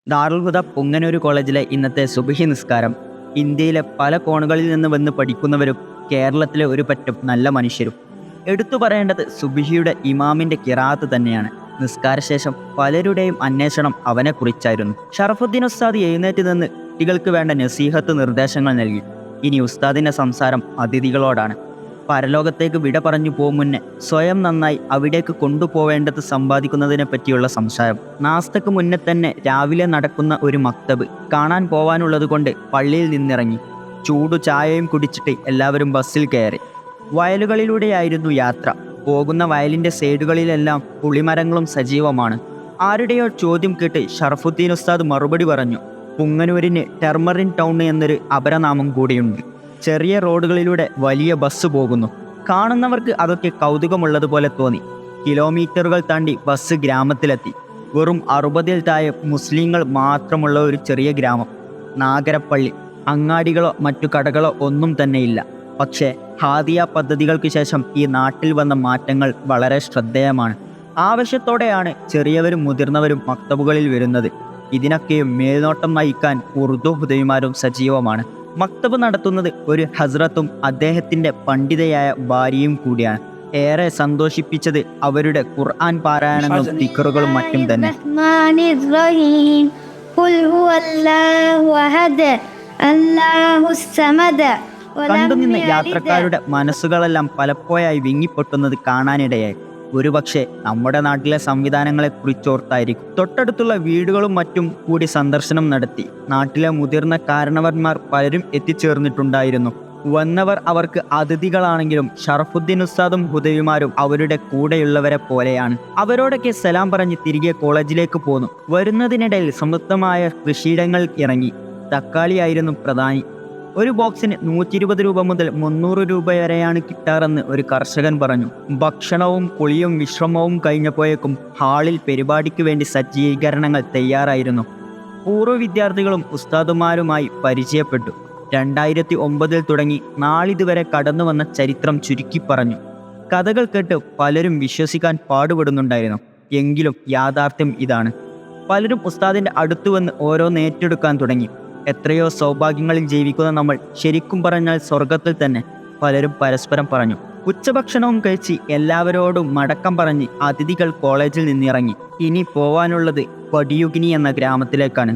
ദാറുൽ ഹുദ പുങ്ങനൂർ കോളേജിലെ ഇന്നത്തെ സുബ്ഹി നിസ്കാരം ഇന്ത്യയിലെ പല കോണുകളിൽ നിന്ന് വന്ന് പഠിക്കുന്നവരും കേരളത്തിലെ ഒരു പറ്റം നല്ല മനുഷ്യരും. എടുത്തു പറയേണ്ടത് സുബ്ഹിയുടെ ഇമാമിൻ്റെ ഖിറാഅത്ത് തന്നെയാണ്. നിസ്കാരശേഷം പലരുടെയും അന്വേഷണം അവനെക്കുറിച്ചായിരുന്നു. ഷറഫുദ്ദീൻ ഉസ്താദ് എഴുന്നേറ്റ് നിന്ന് കുട്ടികൾക്ക് വേണ്ട നസീഹത്ത് നിർദ്ദേശങ്ങൾ നൽകി. ഇനി ഉസ്താദിൻ്റെ സംസാരം അതിഥികളോടാണ്. പരലോകത്തേക്ക് വിട പറഞ്ഞു പോകും മുന്നേ സ്വയം നന്നായി അവിടേക്ക് കൊണ്ടുപോവേണ്ടത് സമ്പാദിക്കുന്നതിനെ പറ്റിയുള്ള സംസാരം. നാസ്തക്ക് മുന്നേ തന്നെ രാവിലെ നടക്കുന്ന ഒരു മക്തബ് കാണാൻ പോവാനുള്ളത് കൊണ്ട് പള്ളിയിൽ നിന്നിറങ്ങി. ചൂടു ചായയും കുടിച്ചിട്ട് എല്ലാവരും ബസ്സിൽ കയറി. വയലുകളിലൂടെയായിരുന്നു യാത്ര. പോകുന്ന വയലിൻ്റെ സൈഡുകളിലെല്ലാം പുളിമരങ്ങളും സജീവമാണ്. ആരുടെയോ ചോദ്യം കേട്ട് ഷറഫുദ്ദീൻ ഉസ്താദ് മറുപടി പറഞ്ഞു. പുങ്ങനൂരിന് ടെർമറിൻ ടൗൺ എന്നൊരു അപരനാമം കൂടിയുണ്ട്. ചെറിയ റോഡുകളിലൂടെ വലിയ ബസ് പോകുന്നു. കാണുന്നവർക്ക് അതൊക്കെ കൗതുകമുള്ളതുപോലെ തോന്നി. കിലോമീറ്ററുകൾ താണ്ടി ബസ് ഗ്രാമത്തിലെത്തി. വെറും 60 താഴെ മുസ്ലിങ്ങൾ മാത്രമുള്ള ഒരു ചെറിയ ഗ്രാമം. നാഗരപ്പള്ളി. അങ്ങാടികളോ മറ്റു കടകളോ ഒന്നും തന്നെയില്ല. പക്ഷേ ഹാദിയ പദ്ധതികൾക്ക് ശേഷം ഈ നാട്ടിൽ വന്ന മാറ്റങ്ങൾ വളരെ ശ്രദ്ധേയമാണ്. ആവശ്യത്തോടെയാണ് ചെറിയവരും മുതിർന്നവരും മക്തബുകളിൽ വരുന്നത്. ഇതിനൊക്കെയും മേൽനോട്ടം നയിക്കാൻ ഉറുദു ഹുദവിമാരും സജീവമാണ്. മക്തബ് നടത്തുന്നത് ഒരു ഹസ്രത്തും അദ്ദേഹത്തിൻ്റെ പണ്ഡിതയായ ഭാര്യയും കൂടിയാണ്. ഏറെ സന്തോഷിപ്പിച്ചത് അവരുടെ ഖുർആൻ പാരായണങ്ങളും ദിക്റുകളും മറ്റും തന്നെ. കണ്ടുനിന്ന് യാത്രക്കാരുടെ മനസ്സുകളെല്ലാം പലപ്പോഴായി വിങ്ങിപ്പൊട്ടുന്നത് കാണാനിടയായി. ഒരുപക്ഷെ നമ്മുടെ നാട്ടിലെ സംവിധാനങ്ങളെ കുറിച്ചോർത്തായിരിക്കും. തൊട്ടടുത്തുള്ള വീടുകളും മറ്റും കൂടി സന്ദർശനം നടത്തി. നാട്ടിലെ മുതിർന്ന കാരണവന്മാർ പലരും എത്തിച്ചേർന്നിട്ടുണ്ടായിരുന്നു. വന്നവർ അവർക്ക് അതിഥികളാണെങ്കിലും ഷറഫുദ്ദീൻ ഉസ്താദും ഹുദവിമാരും അവരുടെ കൂടെയുള്ളവരെ പോലെയാണ്. അവരോടൊക്കെ സലാം പറഞ്ഞ് തിരികെ കോളേജിലേക്ക് പോന്നു. വരുന്നതിനിടയിൽ സമൃദ്ധമായ കൃഷിയിടങ്ങൾ ഇറങ്ങി. തക്കാളിയായിരുന്നു പ്രധാനി. ഒരു ബോക്സിന് 120 രൂപ മുതൽ 300 രൂപ വരെയാണ് കിട്ടാറെന്ന് ഒരു കർഷകൻ പറഞ്ഞു. ഭക്ഷണവും കുളിയും വിശ്രമവും കഴിഞ്ഞപ്പോഴേക്കും ഹാളിൽ പരിപാടിക്ക് വേണ്ടി സജ്ജീകരണങ്ങൾ തയ്യാറായിരുന്നു. പൂർവ്വ വിദ്യാർത്ഥികളും ഉസ്താദുമാരുമായി പരിചയപ്പെട്ടു. 2009 തുടങ്ങി നാളിതുവരെ കടന്നു വന്ന ചരിത്രം ചുരുക്കി പറഞ്ഞു. കഥകൾ കേട്ട് പലരും വിശ്വസിക്കാൻ പാടുപെടുന്നുണ്ടായിരുന്നു. എങ്കിലും യാഥാർത്ഥ്യം ഇതാണ്. പലരും ഉസ്താദിൻ്റെ അടുത്തു വന്ന് ഓരോന്ന് ഏറ്റെടുക്കാൻ തുടങ്ങി. എത്രയോ സൗഭാഗ്യങ്ങളിൽ ജീവിക്കുന്ന നമ്മൾ, ശരിക്കും പറഞ്ഞാൽ സ്വർഗത്തിൽ തന്നെ, പലരും പരസ്പരം പറഞ്ഞു. ഉച്ചഭക്ഷണവും കഴിച്ച് എല്ലാവരോടും മടക്കം പറഞ്ഞ് അതിഥികൾ കോളേജിൽ നിന്നിറങ്ങി. ഇനി പോവാനുള്ളത് പടിയുഗിനി എന്ന ഗ്രാമത്തിലേക്കാണ്.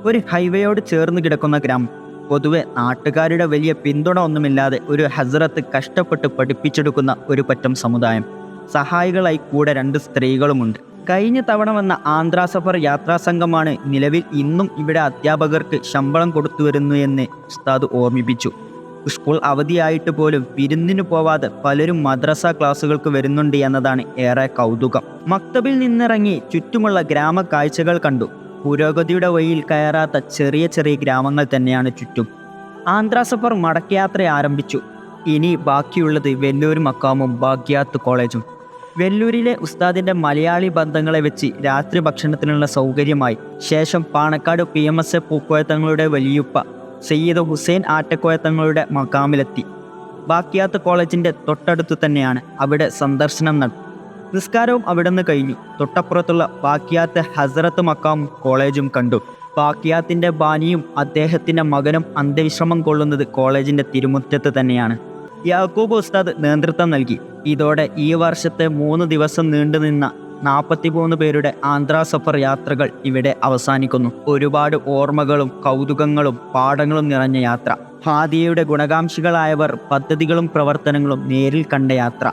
ഒരു ഹൈവേയോട് ചേർന്ന് കിടക്കുന്ന ഗ്രാമം. പൊതുവെ നാട്ടുകാരുടെ വലിയ പിന്തുണ ഒന്നുമില്ലാതെ ഒരു ഹസ്രത്ത് കഷ്ടപ്പെട്ട് പഠിപ്പിച്ചെടുക്കുന്ന ഒരു പറ്റം സമുദായം. സഹായികളായി കൂടെ 2 സ്ത്രീകളുമുണ്ട്. കഴിഞ്ഞ തവണ വന്ന ആന്ധ്രാ സഫർ യാത്രാ സംഘമാണ് നിലവിൽ ഇന്നും ഇവിടെ അധ്യാപകർക്ക് ശമ്പളം കൊടുത്തു വരുന്നു എന്ന് ഉസ്താദ് ഓർമ്മിപ്പിച്ചു. സ്കൂൾ അവധിയായിട്ട് പോലും വിരുന്നിനു പോവാതെ പലരും മദ്രസ ക്ലാസ്സുകൾക്ക് വരുന്നുണ്ട് എന്നതാണ് ഏറെ കൗതുകം. മക്തബിൽ നിന്നിറങ്ങി ചുറ്റുമുള്ള ഗ്രാമ കാഴ്ചകൾ കണ്ടു. പുരോഗതിയുടെ വഴിയിൽ കയറാത്ത ചെറിയ ചെറിയ ഗ്രാമങ്ങൾ തന്നെയാണ് ചുറ്റും. ആന്ധ്രാ സഫർ മടക്കയാത്ര ആരംഭിച്ചു. ഇനി ബാക്കിയുള്ളത് വെല്ലൂർ മക്കാമും ബാഗ്യാത്ത് കോളേജും. വെല്ലൂരിലെ ഉസ്താദിൻ്റെ മലയാളി ബന്ധങ്ങളെ വെച്ച് രാത്രി ഭക്ഷണത്തിനുള്ള സൗകര്യമായി. ശേഷം പാണക്കാട് PMSA പൂക്കോയത്തങ്ങളുടെ വലിയുപ്പ സയ്യിദ് ഹുസൈൻ ആറ്റക്കോയത്തങ്ങളുടെ മക്കാമിലെത്തി. ബാക്കിയാത്ത് കോളേജിൻ്റെ തൊട്ടടുത്തു തന്നെയാണ്. അവിടെ സന്ദർശനം നടത്തി. നിസ്കാരവും അവിടെ നിന്ന് കഴിഞ്ഞു. തൊട്ടപ്പുറത്തുള്ള ബാക്കിയാത്ത് ഹസ്രത്ത് മക്കാമും കോളേജും കണ്ടു. ബാക്കിയാത്തിൻ്റെ ബാനിയും അദ്ദേഹത്തിൻ്റെ മകനും അന്ത്യവിശ്രമം കൊള്ളുന്നത് കോളേജിൻ്റെ തിരുമുറ്റത്ത് തന്നെയാണ്. യാക്കൂബ് ഉസ്താദ് നേതൃത്വം നൽകി. ഇതോടെ ഈ വർഷത്തെ 3 ദിവസം നീണ്ടുനിന്ന 43 പേരുടെ ആന്ധ്രാ സഫർ യാത്രകൾ ഇവിടെ അവസാനിക്കുന്നു. ഒരുപാട് ഓർമ്മകളും കൗതുകങ്ങളും പാഠങ്ങളും നിറഞ്ഞ യാത്ര. ഹാദിയയുടെ ഗുണകാംക്ഷികളായവർ പദ്ധതികളും പ്രവർത്തനങ്ങളും നേരിൽ കണ്ട യാത്ര.